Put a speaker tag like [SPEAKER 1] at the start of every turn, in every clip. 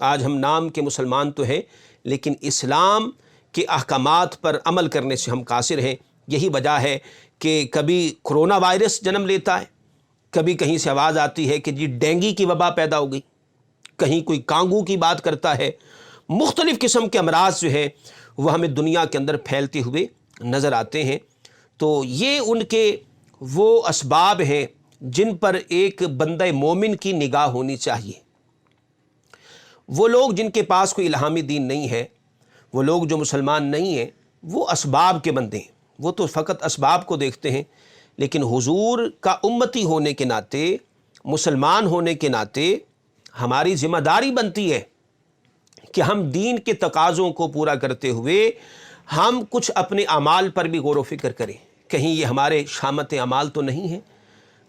[SPEAKER 1] آج ہم نام کے مسلمان تو ہیں لیکن اسلام کے احکامات پر عمل کرنے سے ہم قاصر ہیں۔ یہی وجہ ہے کہ کبھی کرونا وائرس جنم لیتا ہے، کبھی کہیں سے آواز آتی ہے کہ جی ڈینگی کی وبا پیدا ہو گئی، کہیں کوئی کانگو کی بات کرتا ہے۔ مختلف قسم کے امراض جو ہے وہ ہمیں دنیا کے اندر پھیلتے ہوئے نظر آتے ہیں۔ تو یہ ان کے وہ اسباب ہیں جن پر ایک بندہ مومن کی نگاہ ہونی چاہیے۔ وہ لوگ جن کے پاس کوئی الہامی دین نہیں ہے، وہ لوگ جو مسلمان نہیں ہیں، وہ اسباب کے بندے ہیں، وہ تو فقط اسباب کو دیکھتے ہیں۔ لیکن حضور کا امتی ہونے کے ناطے، مسلمان ہونے کے ناطے ہماری ذمہ داری بنتی ہے کہ ہم دین کے تقاضوں کو پورا کرتے ہوئے ہم کچھ اپنے اعمال پر بھی غور و فکر کریں، کہیں یہ ہمارے شامت اعمال تو نہیں ہیں۔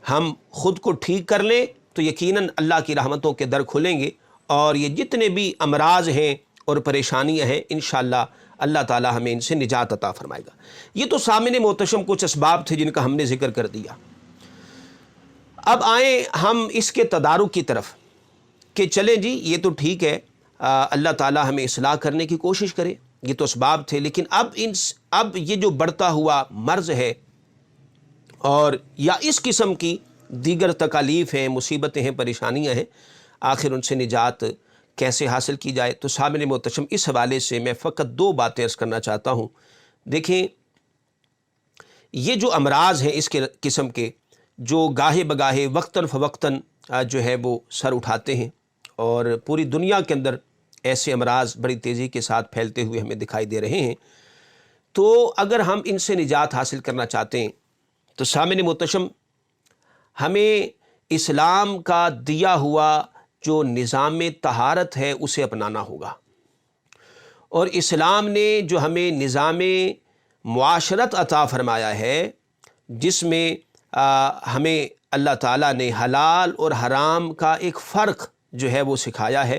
[SPEAKER 1] ہم خود کو ٹھیک کر لیں تو یقیناً اللہ کی رحمتوں کے در کھلیں گے، اور یہ جتنے بھی امراض ہیں اور پریشانیاں ہیں انشاءاللہ اللہ تعالی ہمیں ان سے نجات عطا فرمائے گا۔ یہ تو سامنے محتشم کچھ اسباب تھے جن کا ہم نے ذکر کر دیا۔ اب آئیں ہم اس کے تدارک کی طرف کہ چلیں جی یہ تو ٹھیک ہے، اللہ تعالی ہمیں اصلاح کرنے کی کوشش کرے، یہ تو اسباب تھے، لیکن اب یہ جو بڑھتا ہوا مرض ہے اور یا اس قسم کی دیگر تکالیف ہیں، مصیبتیں ہیں، پریشانیاں ہیں، آخر ان سے نجات کیسے حاصل کی جائے؟ تو سامنے محتشم اس حوالے سے میں فقط 2 باتیں عرض کرنا چاہتا ہوں۔ دیکھیں یہ جو امراض ہیں اس کے قسم کے جو گاہے بگاہے وقتاً فوقتاً جو ہے وہ سر اٹھاتے ہیں، اور پوری دنیا کے اندر ایسے امراض بڑی تیزی کے ساتھ پھیلتے ہوئے ہمیں دکھائی دے رہے ہیں، تو اگر ہم ان سے نجات حاصل کرنا چاہتے ہیں تو سامنے محتشم ہمیں اسلام کا دیا ہوا جو نظام طہارت ہے اسے اپنانا ہوگا، اور اسلام نے جو ہمیں نظام معاشرت عطا فرمایا ہے جس میں ہمیں اللہ تعالیٰ نے حلال اور حرام کا ایک فرق جو ہے وہ سکھایا ہے،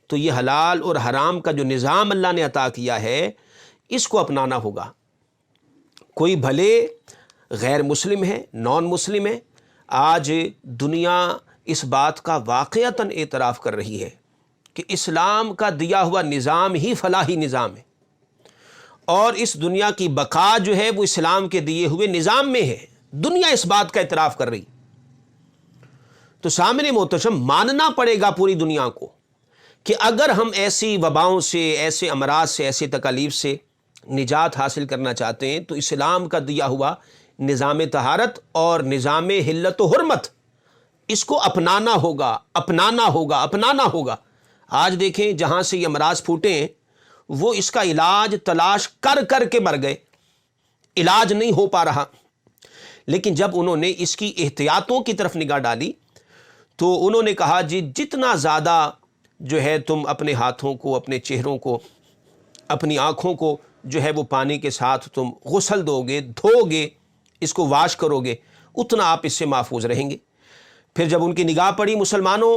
[SPEAKER 1] تو یہ حلال اور حرام کا جو نظام اللہ نے عطا کیا ہے اس کو اپنانا ہوگا۔ کوئی بھلے غیر مسلم ہے، نان مسلم ہے، آج دنیا اس بات کا واقعتاً اعتراف کر رہی ہے کہ اسلام کا دیا ہوا نظام ہی فلاحی نظام ہے، اور اس دنیا کی بقا جو ہے وہ اسلام کے دیے ہوئے نظام میں ہے۔ دنیا اس بات کا اعتراف کر رہی، تو سامنے محتشم ماننا پڑے گا پوری دنیا کو کہ اگر ہم ایسی وباؤں سے، ایسے امراض سے، ایسی تکالیف سے نجات حاصل کرنا چاہتے ہیں تو اسلام کا دیا ہوا نظام طہارت اور نظام حلت و حرمت اس کو اپنانا ہوگا، اپنانا ہوگا، اپنانا ہوگا۔ آج دیکھیں جہاں سے یہ امراض پھوٹے ہیں وہ اس کا علاج تلاش کر کر کے مر گئے، علاج نہیں ہو پا رہا، لیکن جب انہوں نے اس کی احتیاطوں کی طرف نگاہ ڈالی تو انہوں نے کہا جی جتنا زیادہ جو ہے تم اپنے ہاتھوں کو، اپنے چہروں کو، اپنی آنکھوں کو جو ہے وہ پانی کے ساتھ تم غسل دو گے، دھو گے، اس کو واش کرو گے، اتنا آپ اس سے محفوظ رہیں گے۔ پھر جب ان کی نگاہ پڑی مسلمانوں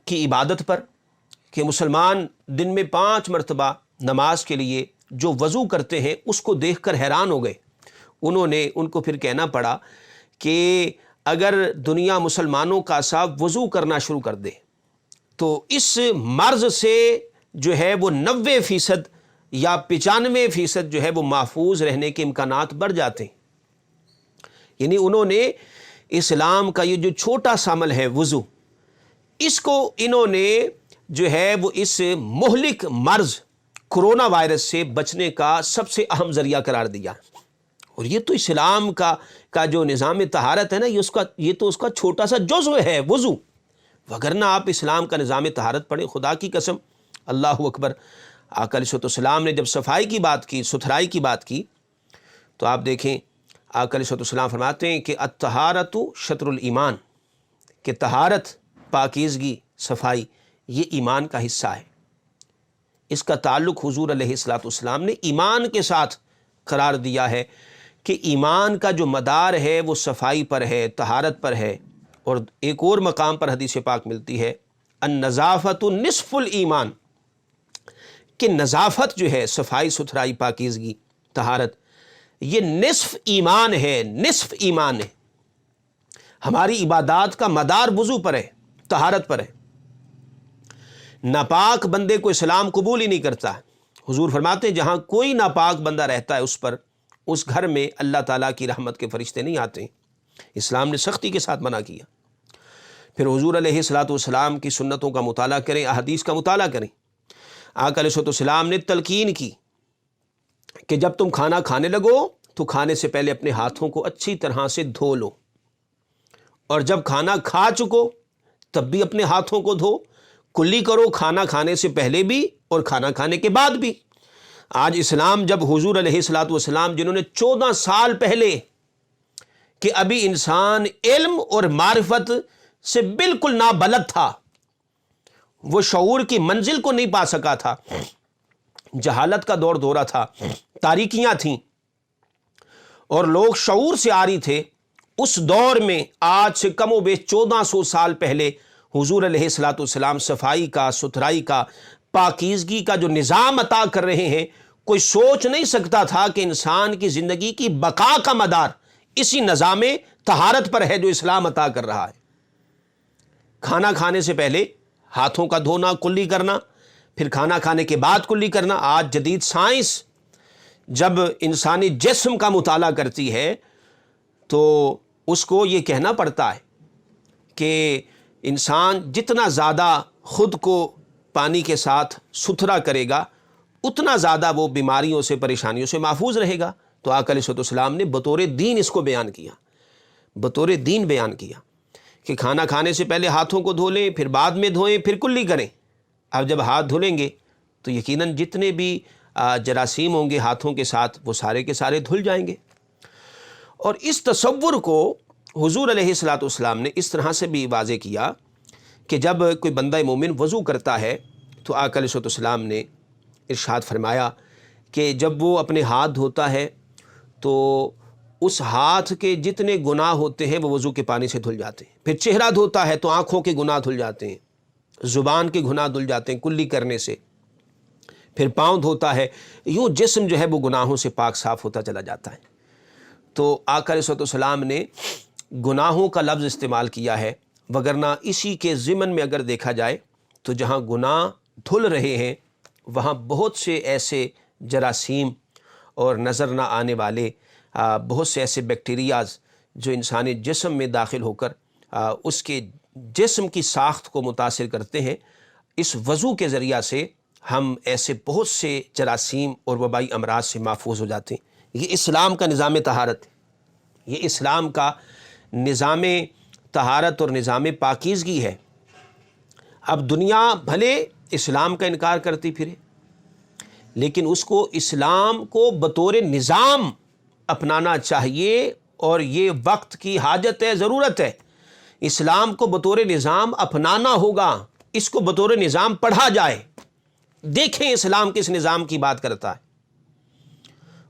[SPEAKER 1] کی عبادت پر کہ مسلمان دن میں 5 مرتبہ نماز کے لیے جو وضو کرتے ہیں اس کو دیکھ کر حیران ہو گئے۔ انہوں نے ان کو پھر کہنا پڑا کہ اگر دنیا مسلمانوں کا صاحب وضو کرنا شروع کر دے تو اس مرض سے جو ہے وہ 90% یا 95% جو ہے وہ محفوظ رہنے کے امکانات بڑھ جاتے ہیں۔ یعنی انہوں نے اسلام کا یہ جو چھوٹا سا عمل ہے وضو، اس کو انہوں نے جو ہے وہ اس مہلک مرض کرونا وائرس سے بچنے کا سب سے اہم ذریعہ قرار دیا۔ اور یہ تو اسلام کا جو نظام طہارت ہے نا، یہ تو اس کا چھوٹا سا جزو ہے وضو، وگرنہ آپ اسلام کا نظام طہارت پڑھیں، خدا کی قسم، اللہ اکبر۔ آقا علیہ السلام نے جب صفائی کی بات کی، ستھرائی کی بات کی، تو آپ دیکھیں آقا علیہ السلام فرماتے ہیں کہ الطہارۃ شطر الایمان، کہ طہارت، پاکیزگی، صفائی یہ ایمان کا حصہ ہے۔ اس کا تعلق حضور علیہ السلام نے ایمان کے ساتھ قرار دیا ہے کہ ایمان کا جو مدار ہے وہ صفائی پر ہے، طہارت پر ہے۔ اور ایک اور مقام پر حدیث پاک ملتی ہے النظافۃ نصف الایمان، کہ نظافت جو ہے، صفائی ستھرائی، پاکیزگی، طہارت، یہ نصف ایمان ہے، نصف ایمان ہے۔ ہماری عبادات کا مدار وضو پر ہے، طہارت پر ہے، ناپاک بندے کو اسلام قبول ہی نہیں کرتا ہے۔ حضور فرماتے ہیں جہاں کوئی ناپاک بندہ رہتا ہے اس گھر میں اللہ تعالیٰ کی رحمت کے فرشتے نہیں آتے۔ اسلام نے سختی کے ساتھ منع کیا۔ پھر حضور علیہ الصلوۃ والسلام کی سنتوں کا مطالعہ کریں، احادیث کا مطالعہ کریں۔ آقا علیہ السلام نے تلقین کی کہ جب تم کھانا کھانے لگو تو کھانے سے پہلے اپنے ہاتھوں کو اچھی طرح سے دھو لو، اور جب کھانا کھا چکو تب بھی اپنے ہاتھوں کو دھو۔ کلی کرو، کھانا کھانے سے پہلے بھی اور کھانا کھانے کے بعد بھی۔ آج اسلام جب حضور علیہ الصلوۃ والسلام جنہوں نے 14 سال پہلے کہ ابھی انسان علم اور معرفت سے بالکل نابلد تھا، وہ شعور کی منزل کو نہیں پا سکا تھا، جہالت کا دور دورہ تھا، تاریکیاں تھیں اور لوگ شعور سے عاری تھے، اس دور میں آج سے کم و بیش 1400 سال پہلے حضور علیہ الصلوۃ والسلام صفائی کا، ستھرائی کا، پاکیزگی کا جو نظام عطا کر رہے ہیں، کوئی سوچ نہیں سکتا تھا کہ انسان کی زندگی کی بقا کا مدار اسی نظام طہارت پر ہے جو اسلام عطا کر رہا ہے۔ کھانا کھانے سے پہلے ہاتھوں کا دھونا، کلی کرنا، پھر کھانا کھانے کے بعد کلی کرنا۔ آج جدید سائنس جب انسانی جسم کا مطالعہ کرتی ہے تو اس کو یہ کہنا پڑتا ہے کہ انسان جتنا زیادہ خود کو پانی کے ساتھ ستھرا کرے گا اتنا زیادہ وہ بیماریوں سے، پریشانیوں سے محفوظ رہے گا۔ تو آقا علیہ السلام نے بطور دین اس کو بیان کیا، بطور دین بیان کیا کہ کھانا کھانے سے پہلے ہاتھوں کو دھو لیں، پھر بعد میں دھوئیں، پھر کلی کریں۔ اب جب ہاتھ دھلیں گے تو یقیناً جتنے بھی جراثیم ہوں گے ہاتھوں کے ساتھ وہ سارے کے سارے دھل جائیں گے۔ اور اس تصور کو حضور علیہ الصلوۃ والسلام نے اس طرح سے بھی واضح کیا کہ جب کوئی بندہ مومن وضو کرتا ہے تو آقا علیہ السلام نے ارشاد فرمایا کہ جب وہ اپنے ہاتھ دھوتا ہے تو اس ہاتھ کے جتنے گناہ ہوتے ہیں وہ وضو کے پانی سے دھل جاتے ہیں۔ پھر چہرہ دھوتا ہے تو آنکھوں کے گناہ دھل جاتے ہیں، زبان کے گناہ دھل جاتے ہیں کلی کرنے سے۔ پھر پاؤں دھوتا ہے، یوں جسم جو ہے وہ گناہوں سے پاک صاف ہوتا چلا جاتا ہے۔ تو آقا علیہ السلام نے گناہوں کا لفظ استعمال کیا ہے، وگرنہ اسی کے ضمن میں اگر دیکھا جائے تو جہاں گناہ دھل رہے ہیں وہاں بہت سے ایسے جراثیم اور نظر نہ آنے والے بہت سے ایسے بیکٹیریاز جو انسانی جسم میں داخل ہو کر اس کے جسم کی ساخت کو متاثر کرتے ہیں۔ اس وضو کے ذریعہ سے ہم ایسے بہت سے جراثیم اور وبائی امراض سے محفوظ ہو جاتے ہیں۔ یہ اسلام کا نظام طہارت ہے، یہ اسلام کا نظام طہارت اور نظام پاکیزگی ہے۔ اب دنیا بھلے اسلام کا انکار کرتی پھرے، لیکن اس کو اسلام کو بطور نظام اپنانا چاہیے، اور یہ وقت کی حاجت ہے، ضرورت ہے۔ اسلام کو بطور نظام اپنانا ہوگا، اس کو بطور نظام پڑھا جائے۔ دیکھیں اسلام کس نظام کی بات کرتا ہے۔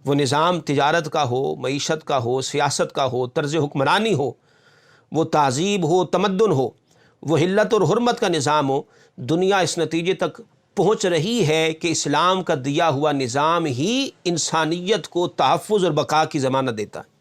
[SPEAKER 1] وہ نظام تجارت کا ہو، معیشت کا ہو، سیاست کا ہو، طرز حکمرانی ہو، وہ تہذیب ہو، تمدن ہو، وہ حلت اور حرمت کا نظام ہو، دنیا اس نتیجے تک پہنچ رہی ہے کہ اسلام کا دیا ہوا نظام ہی انسانیت کو تحفظ اور بقا کی ضمانت دیتا ہے۔